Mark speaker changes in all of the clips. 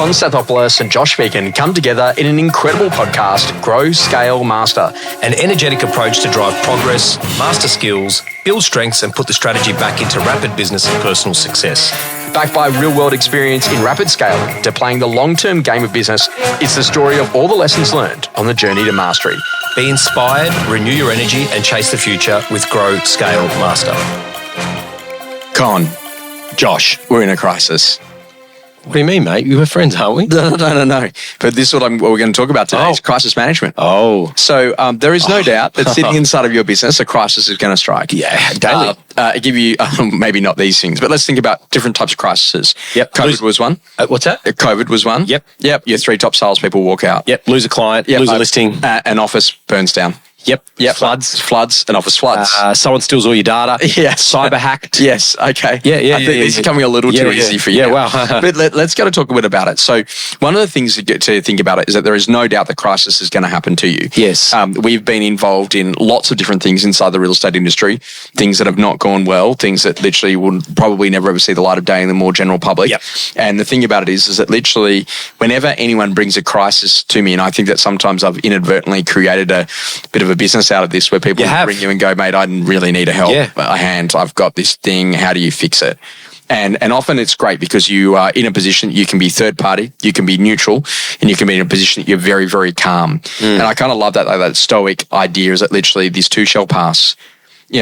Speaker 1: Stathopoulos and Josh Phegan come together in an incredible podcast, Grow, Scale, Master.
Speaker 2: An energetic approach to drive progress, master skills, build strengths and put the strategy back into rapid business and personal success.
Speaker 1: Backed by real-world experience in rapid scaling to playing the long-term game of business, it's the story of all the lessons learned on the journey to mastery.
Speaker 2: Be inspired, renew your energy and chase the future with Grow, Scale, Master.
Speaker 1: Con, Josh, we're in a crisis.
Speaker 2: What do you mean, mate? We were friends, aren't we?
Speaker 1: No. But this is what we're going to talk about today. It's crisis management.
Speaker 2: Oh.
Speaker 1: So there is no doubt that sitting inside of your business, a crisis is going to strike.
Speaker 2: Yeah, daily.
Speaker 1: I give you, maybe not these things, but let's think about different types of crises.
Speaker 2: Yep.
Speaker 1: COVID was one.
Speaker 2: What's that?
Speaker 1: COVID was one.
Speaker 2: Yep.
Speaker 1: Your 3 top salespeople walk out.
Speaker 2: Yep. Lose a client, lose a listing.
Speaker 1: An office burns down.
Speaker 2: Yep.
Speaker 1: Floods, and office floods.
Speaker 2: Someone steals all your data.
Speaker 1: Yes.
Speaker 2: Cyber hacked.
Speaker 1: Yes. Okay.
Speaker 2: Yeah.
Speaker 1: I think this is becoming a little too easy for you.
Speaker 2: Yeah,
Speaker 1: now.
Speaker 2: wow.
Speaker 1: But let's go to talk a bit about it. So one of the things to think about it is that there is no doubt the crisis is going to happen to you.
Speaker 2: Yes.
Speaker 1: We've been involved in lots of different things inside the real estate industry, things that have not gone well, things that literally will probably never ever see the light of day in the more general public.
Speaker 2: Yep.
Speaker 1: And the thing about it is that literally whenever anyone brings a crisis to me, and I think that sometimes I've inadvertently created a bit of a business out of this where people bring you and go, mate, I really need a hand. I've got this thing. How do you fix it? And often it's great because you are in a position, you can be third party, you can be neutral, and you can be in a position that you're very, very calm. And I kind of love that stoic idea is that literally this too shall pass.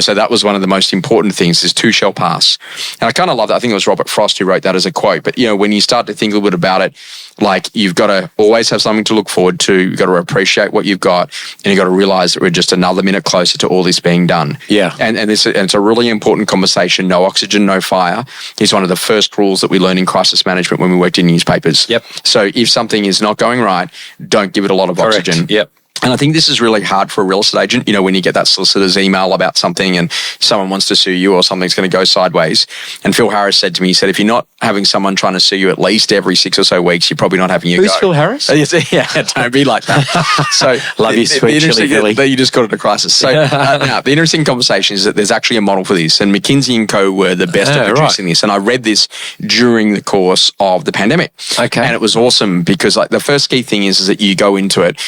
Speaker 1: So that was one of the most important things, is too shall pass. And I kind of love that. I think it was Robert Frost who wrote that as a quote. But, when you start to think a little bit about it, like you've got to always have something to look forward to. You've got to appreciate what you've got. And you've got to realize that we're just another minute closer to all this being done.
Speaker 2: Yeah.
Speaker 1: And it's a really important conversation. No oxygen, no fire is one of the first rules that we learn in crisis management when we worked in newspapers.
Speaker 2: Yep.
Speaker 1: So if something is not going right, don't give it a lot of oxygen.
Speaker 2: Yep.
Speaker 1: And I think this is really hard for a real estate agent, when you get that solicitor's email about something and someone wants to sue you or something's going to go sideways. And Phil Harris said to me, he said, if you're not having someone trying to sue you at least every 6 or so weeks, you're probably not having your
Speaker 2: Who's
Speaker 1: go.
Speaker 2: Phil Harris?
Speaker 1: Yeah, don't be like that. So
Speaker 2: love you, sweet chili Philly.
Speaker 1: You just got it a crisis. So now, the interesting conversation is that there's actually a model for this, and McKinsey & Co. were the best at producing this. And I read this during the course of the pandemic.
Speaker 2: Okay.
Speaker 1: And it was awesome because the first key thing is that you go into it,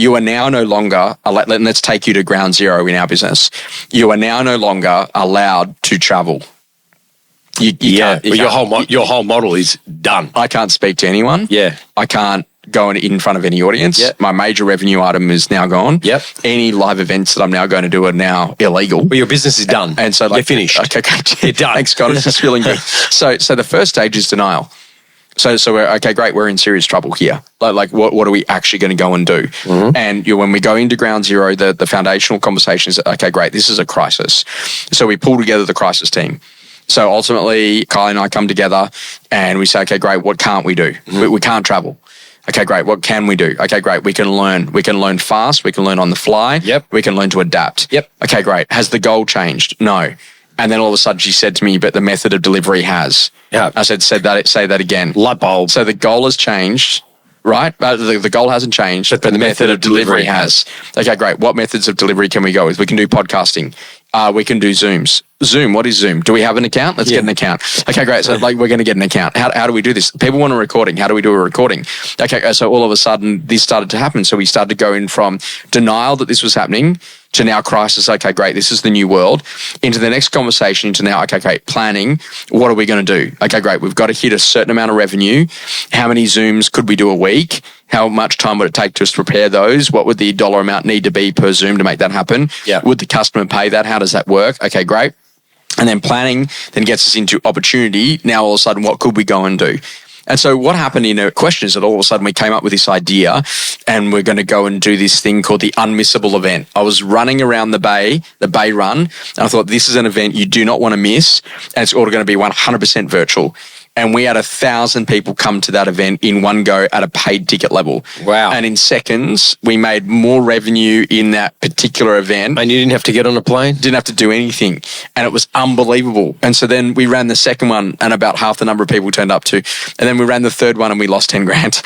Speaker 1: you are now no longer, let's take you to ground zero in our business. You are now no longer allowed to travel.
Speaker 2: Your whole model is done.
Speaker 1: I can't speak to anyone.
Speaker 2: Yeah.
Speaker 1: I can't go in front of any audience.
Speaker 2: Yep.
Speaker 1: My major revenue item is now gone.
Speaker 2: Yep.
Speaker 1: Any live events that I'm now going to do are now illegal.
Speaker 2: Well, your business is done.
Speaker 1: And so
Speaker 2: you're finished.
Speaker 1: Okay, great.
Speaker 2: You're done.
Speaker 1: Thanks, God. It's just feeling good. So the first stage is denial. So we're, okay, great, we're in serious trouble here. Like what are we actually going to go and do? Mm-hmm. And when we go into ground zero, the foundational conversation is, okay, great, this is a crisis. So we pull together the crisis team. So ultimately, Kylie and I come together and we say, okay, great, what can't we do? Mm-hmm. We can't travel. Okay, great, what can we do? Okay, great, we can learn. We can learn fast. We can learn on the fly.
Speaker 2: Yep.
Speaker 1: We can learn to adapt.
Speaker 2: Yep.
Speaker 1: Okay, great. Has the goal changed? No. And then all of a sudden she said to me, but the method of delivery has.
Speaker 2: Yeah.
Speaker 1: I said, say that again.
Speaker 2: Light bulb.
Speaker 1: So the goal has changed, right? The goal hasn't changed, but the method of delivery has. Okay, great. What methods of delivery can we go with? We can do podcasting. We can do Zooms. Zoom, what is Zoom? Do we have an account? Let's get an account. Okay, great. So we're going to get an account. How do we do this? People want a recording. How do we do a recording? Okay, so all of a sudden this started to happen. So we started to go in from denial that this was happening to now crisis. Okay, great. This is the new world. Into the next conversation, into now, okay, great. Planning. What are we going to do? Okay, great. We've got to hit a certain amount of revenue. How many Zooms could we do a week? How much time would it take to us to prepare those? What would the dollar amount need to be per Zoom to make that happen?
Speaker 2: Yeah.
Speaker 1: Would the customer pay that? How does that work? Okay, great. And then planning then gets us into opportunity. Now, all of a sudden, what could we go and do? And so what happened in a question is that all of a sudden we came up with this idea and we're going to go and do this thing called the unmissable event. I was running around the Bay Run, and I thought this is an event you do not want to miss, and it's all going to be 100% virtual. And we had 1,000 people come to that event in one go at a paid ticket level.
Speaker 2: Wow.
Speaker 1: And in seconds, we made more revenue in that particular event.
Speaker 2: And you didn't have to get on a plane?
Speaker 1: Didn't have to do anything. And it was unbelievable. And so then we ran the second one and about half the number of people turned up to. And then we ran the third one and we lost 10 grand.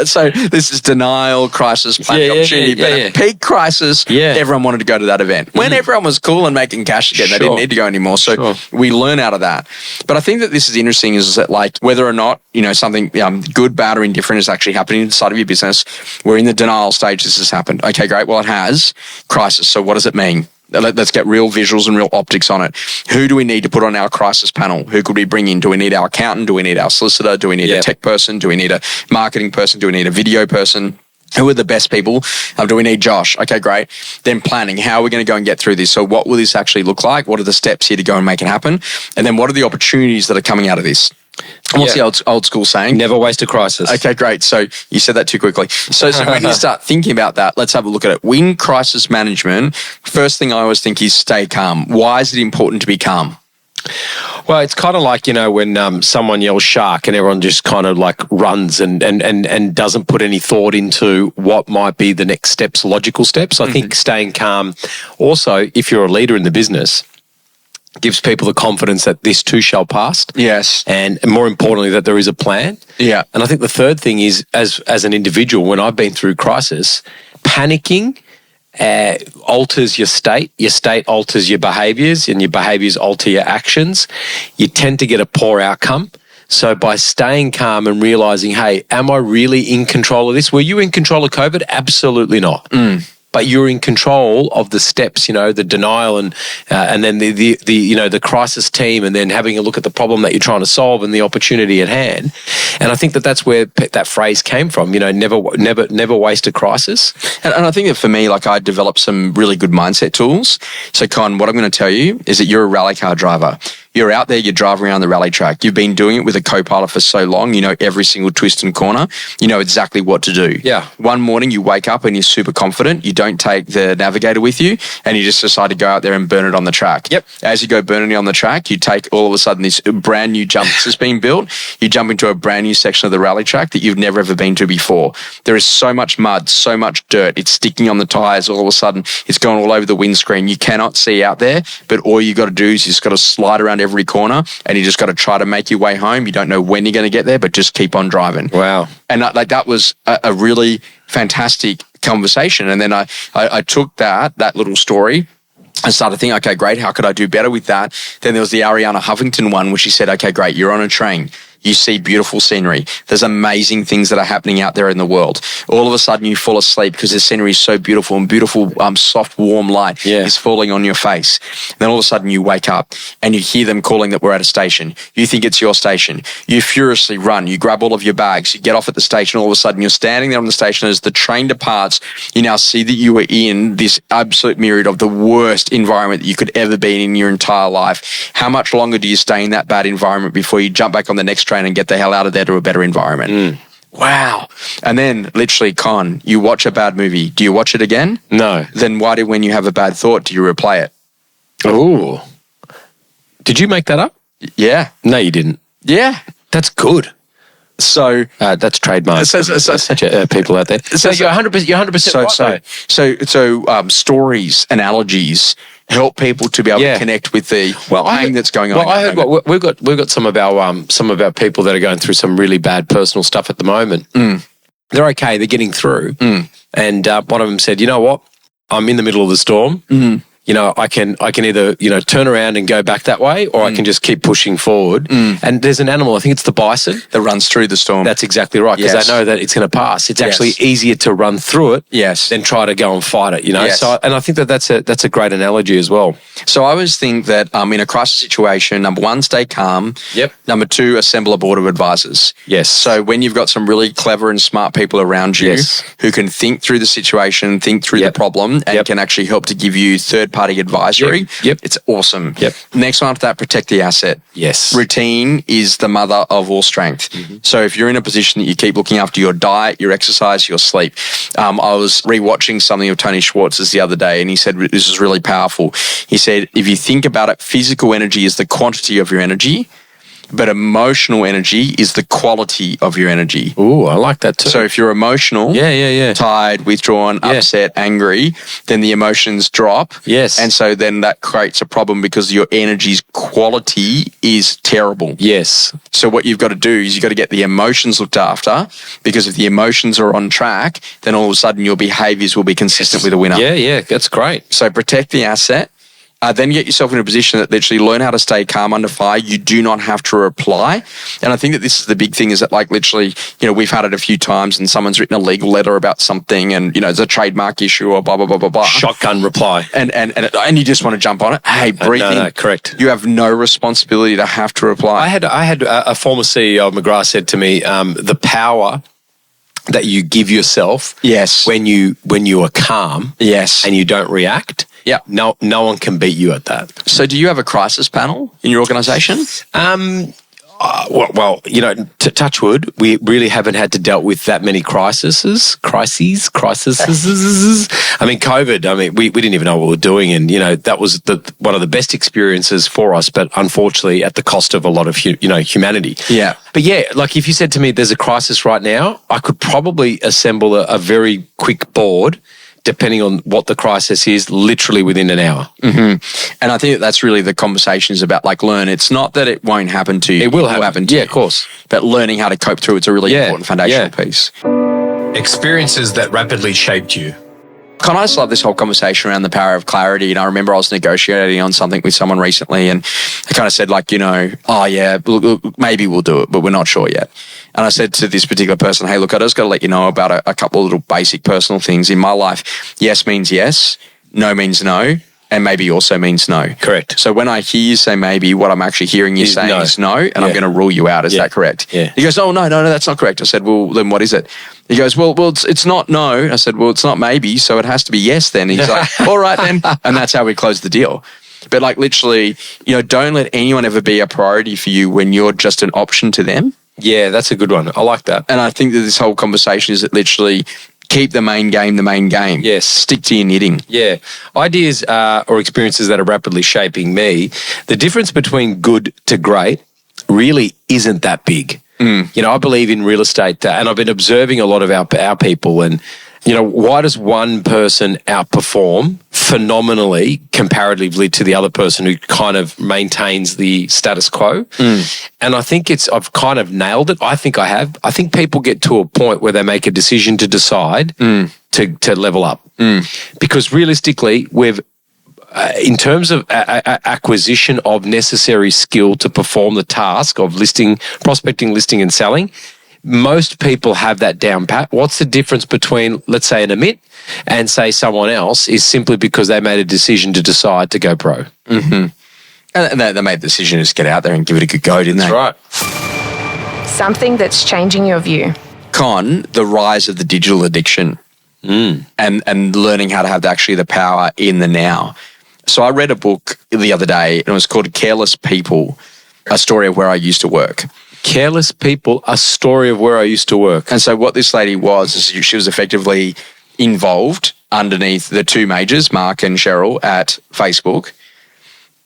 Speaker 1: So this is denial, crisis, planning opportunity. But at peak crisis, everyone wanted to go to that event. When everyone was cool and making cash again, they didn't need to go anymore. So we learn out of that. But I think that this is interesting is that like whether or not, something good, bad or indifferent is actually happening inside of your business, we're in the denial stage this has happened. Okay, great. Well, it has. Crisis. So what does it mean? Let's get real visuals and real optics on it. Who do we need to put on our crisis panel? Who could we bring in? Do we need our accountant? Do we need our solicitor? Do we need a tech person? Do we need a marketing person? Do we need a video person? Who are the best people? Do we need Josh? Okay, great. Then planning. How are we going to go and get through this? So what will this actually look like? What are the steps here to go and make it happen? And then what are the opportunities that are coming out of this? And what's the old school saying?
Speaker 3: Never waste a crisis.
Speaker 1: Okay, great. So you said that too quickly. So when you start thinking about that, let's have a look at it. In crisis management, first thing I always think is stay calm. Why is it important to be calm?
Speaker 3: Well, it's kind of like, when someone yells shark and everyone just kind of like runs and doesn't put any thought into what might be the next steps, logical steps. I think staying calm also, if you're a leader in the business, gives people the confidence that this too shall pass.
Speaker 1: Yes.
Speaker 3: And more importantly, that there is a plan.
Speaker 1: Yeah.
Speaker 3: And I think the third thing is, as an individual, when I've been through crisis, panicking alters your state alters your behaviours, and your behaviours alter your actions. You tend to get a poor outcome. So by staying calm and realising, hey, am I really in control of this? Were you in control of COVID? Absolutely not. But you're in control of the steps, the denial and then the crisis team, and then having a look at the problem that you're trying to solve and the opportunity at hand. And I think that's where that phrase came from. Never waste a crisis.
Speaker 1: And I think that for me, like I developed some really good mindset tools. So Con, what I'm going to tell you is that you're a rally car driver. You're out there, you're driving around the rally track. You've been doing it with a co-pilot for so long, you know every single twist and corner. You know exactly what to do.
Speaker 3: Yeah.
Speaker 1: One morning you wake up and you're super confident. You don't take the navigator with you and you just decide to go out there and burn it on the track.
Speaker 3: Yep.
Speaker 1: As you go burning it on the track, you take all of a sudden this brand new jump that's being built. You jump into a brand new section of the rally track that you've never ever been to before. There is so much mud, so much dirt. It's sticking on the tires. All of a sudden it's going all over the windscreen. You cannot see out there, but all you got to do is you just got to slide around every corner and you just got to try to make your way home. You don't know when you're going to get there, but just keep on driving.
Speaker 3: Wow.
Speaker 1: And that was a really fantastic conversation. And then I took that little story and started thinking, okay, great, how could I do better with that? Then there was the Ariana Huffington one, where she said, okay, great, you're on a train. You see beautiful scenery. There's amazing things that are happening out there in the world. All of a sudden you fall asleep because the scenery is so beautiful and beautiful, soft, warm light is falling on your face. And then all of a sudden you wake up and you hear them calling that we're at a station. You think it's your station. You furiously run. You grab all of your bags. You get off at the station. All of a sudden you're standing there on the station as the train departs. You now see that you were in this absolute myriad of the worst environment that you could ever be in your entire life. How much longer do you stay in that bad environment before you jump back on the next train and get the hell out of there to a better environment? Wow. And then literally, Con, you watch a bad movie. Do you watch it again?
Speaker 3: No.
Speaker 1: Then why when you have a bad thought, do you replay it?
Speaker 3: Ooh. Did you make that up?
Speaker 1: Yeah.
Speaker 3: No, you didn't.
Speaker 1: Yeah.
Speaker 3: That's good.
Speaker 1: So
Speaker 3: that's trademark. People out there. So you're 100% right.
Speaker 1: So stories, analogies help people to be able to connect with the pain that's going on.
Speaker 3: Well, I heard we've got some of our people that are going through some really bad personal stuff at the moment. They're okay. They're getting through. And one of them said, "You know what? I'm in the middle of the storm. I can either, turn around and go back that way, or I can just keep pushing forward." And there's an animal, I think it's the bison,
Speaker 1: that runs through the storm.
Speaker 3: That's exactly right, because they know that it's going to pass. It's actually easier to run through it than try to go and fight it, So, and I think that's a great analogy as well.
Speaker 1: So I always think that in a crisis situation, number one, stay calm.
Speaker 3: Yep.
Speaker 1: Number two, assemble a board of advisors.
Speaker 3: Yes.
Speaker 1: So when you've got some really clever and smart people around you who can think through the situation, think through the problem, and can actually help to give you third-party advisory, it's awesome. Next one after that, protect the asset.
Speaker 3: Yes.
Speaker 1: Routine is the mother of all strength. So if you're in a position that you keep looking after your diet, your exercise, your sleep. I was rewatching something of Tony Schwartz's the other day, and he said, this is really powerful. He said, if you think about it, physical energy is the quantity of your energy, but emotional energy is the quality of your energy.
Speaker 3: Ooh, I like that too.
Speaker 1: So if you're emotional, tired, withdrawn, upset, angry, then the emotions drop.
Speaker 3: Yes.
Speaker 1: And so then that creates a problem because your energy's quality is terrible.
Speaker 3: Yes.
Speaker 1: So what you've got to do is you've got to get the emotions looked after, because if the emotions are on track, then all of a sudden your behaviours will be consistent with a winner.
Speaker 3: Yeah, that's great.
Speaker 1: So protect the asset. then get yourself in a position that literally learn how to stay calm under fire. You do not have to reply. And I think that this is the big thing, is that like literally, we've had it a few times and someone's written a legal letter about something and, it's a trademark issue or blah, blah, blah, blah, blah.
Speaker 3: Shotgun reply.
Speaker 1: And you just want to jump on it. Hey, breathing.
Speaker 3: No, correct.
Speaker 1: You have no responsibility to have to reply.
Speaker 3: I had a former CEO of McGrath said to me, the power that you give yourself when you are calm and you don't react, no one can beat you at that.
Speaker 1: So do you have a crisis panel in your organisation?
Speaker 3: Well, to touch wood, we really haven't had to deal with that many crises. I mean, COVID, we didn't even know what we were doing. And, that was one of the best experiences for us, but unfortunately at the cost of a lot of, humanity.
Speaker 1: Yeah.
Speaker 3: But yeah, like if you said to me, there's a crisis right now, I could probably assemble a very quick board, depending on what the crisis is, literally within an hour.
Speaker 1: Mm-hmm. And I think that's really the conversation is about, like, learn. It's not that it won't happen to you.
Speaker 3: It will happen to you.
Speaker 1: Yeah, of course. But learning how to cope through it's a really important foundational piece.
Speaker 2: Experiences that rapidly shaped you.
Speaker 1: I just love this whole conversation around the power of clarity. And I remember I was negotiating on something with someone recently and I kind of said like, look, maybe we'll do it, but we're not sure yet. And I said to this particular person, hey, look, I just got to let you know about a couple of little basic personal things in my life. Yes means yes, no means no, and maybe also means no.
Speaker 3: Correct.
Speaker 1: So when I hear you say maybe, what I'm actually hearing you saying is no, and I'm going to rule you out. Is that correct?
Speaker 3: Yeah.
Speaker 1: He goes, oh, no, that's not correct. I said, well, then what is it? He goes, well, it's not no. I said, well, it's not maybe, so it has to be yes then. He's like, all right then. And that's how we closed the deal. But like literally, don't let anyone ever be a priority for you when you're just an option to them.
Speaker 3: Yeah, that's a good one. I like that.
Speaker 1: And I think that this whole conversation is that literally keep the main game the main game.
Speaker 3: Yes.
Speaker 1: Stick to your knitting.
Speaker 3: Yeah. Ideas or experiences that are rapidly shaping me, the difference between good to great really isn't that big. I believe in real estate and I've been observing a lot of our people and, why does one person outperform phenomenally comparatively to the other person who kind of maintains the status quo? And I think I've kind of nailed it. I think I have. I think people get to a point where they make a decision to decide to level up. Because realistically, in terms of acquisition of necessary skill to perform the task of prospecting, listing and selling, most people have that down pat. What's the difference between, let's say, an Amit and say someone else is simply because they made a decision to decide to go pro.
Speaker 1: Mm-hmm. And they made the decision to just get out there and give it a good go, didn't they?
Speaker 3: That's
Speaker 4: right. Something that's changing your view.
Speaker 1: The rise of the digital addiction and learning how to have actually the power in the now. So I read a book the other day and it was called Careless People, A Story of Where I Used to Work.
Speaker 3: Careless People, A Story of Where I Used to Work.
Speaker 1: And so what this lady was, is she was effectively involved underneath the two majors, Mark and Cheryl, at Facebook.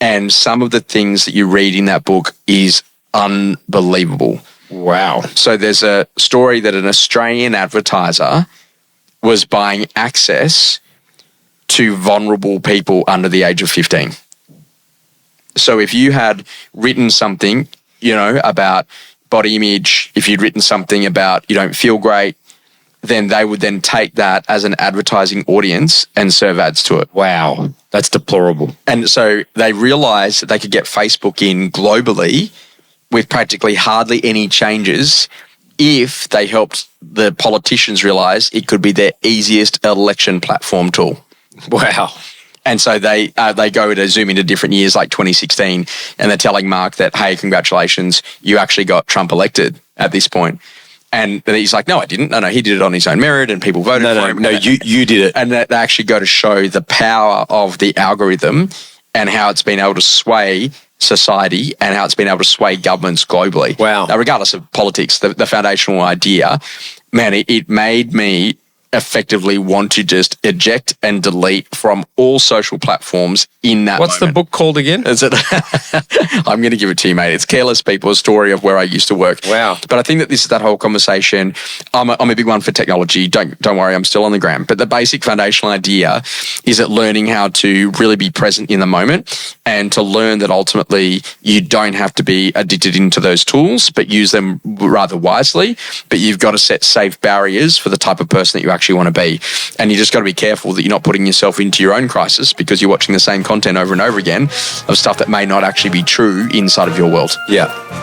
Speaker 1: And some of the things that you read in that book is unbelievable.
Speaker 3: Wow.
Speaker 1: So there's a story that an Australian advertiser was buying access to vulnerable people under the age of 15. So if you had written something, about body image, if you'd written something about you don't feel great, then they would then take that as an advertising audience and serve ads to it.
Speaker 3: Wow. That's deplorable.
Speaker 1: And so they realized that they could get Facebook in globally with practically hardly any changes if they helped the politicians realize it could be their easiest election platform tool.
Speaker 3: Wow.
Speaker 1: And so they go to zoom into different years like 2016 and they're telling Mark that, hey, congratulations, you actually got Trump elected at this point. And he's like, no, I didn't. No, he did it on his own merit and people voted for him.
Speaker 3: No, you did it.
Speaker 1: And they actually go to show the power of the algorithm and how it's been able to sway society and how it's been able to sway governments globally.
Speaker 3: Wow.
Speaker 1: Now, regardless of politics, the foundational idea, man, it made me effectively want to just eject and delete from all social platforms in that
Speaker 3: What's
Speaker 1: moment.
Speaker 3: The book called again?
Speaker 1: Is it? I'm going to give it to you, mate. It's Careless People, A Story of Where I Used to Work.
Speaker 3: Wow.
Speaker 1: But I think that this is that whole conversation. I'm a big one for technology. Don't worry, I'm still on the gram. But the basic foundational idea is that learning how to really be present in the moment and to learn that ultimately you don't have to be addicted into those tools, but use them rather wisely. But you've got to set safe barriers for the type of person that you actually actually want to be. And you just got to be careful that you're not putting yourself into your own crisis because you're watching the same content over and over again of stuff that may not actually be true inside of your world.
Speaker 3: Yeah.